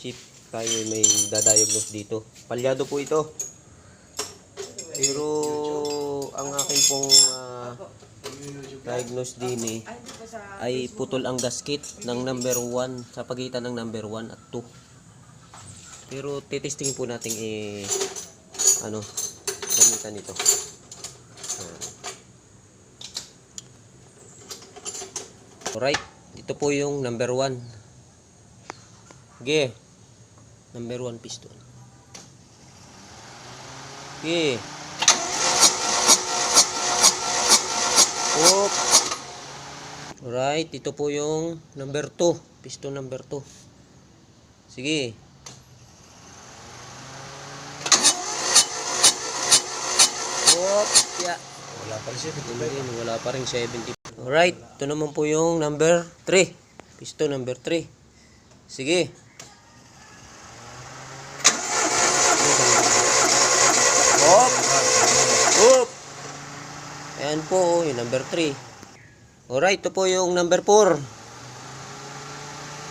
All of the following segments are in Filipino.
chip, tayo may dadiagnose dito. Palyado po ito. Pero ang akin pong diagnose din ay putol ang gasket ng number 1 sa pagitan ng number 1 at 2. Pero titestingin po natin gamitan ito. Alright, ito po yung number 1. Okay. Number 1 piston. Okay. Oop. Alright, ito po yung number 2. Piston number 2. Sige. Oop. Yeah. Wala pa rin 70. Wala pa rin 70. Alright, ito naman po yung number 3. Piston number 3. Sige. Oop. Oop. Ayan po, yung number 3. Alright, ito po yung number 4.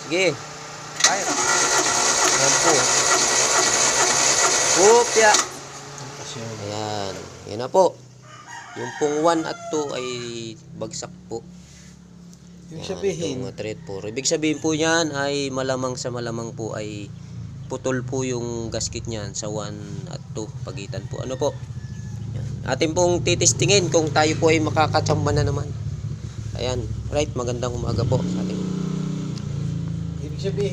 Sige. Fire. Ayan po. Oop, ya. Ayan. Yan na po. Yung pong 1 at 2 ay bagsak po. Ibig sabihin, Ibig sabihin po niyan ay malamang po ay putol po yung gasket niyan sa 1 at 2 pagitan po. Ano po? Yan. Atin pong titestingin kung tayo po ay makakatsamba na naman. Ayan. Right, magandang umaga po sa atin. ibig sabihin,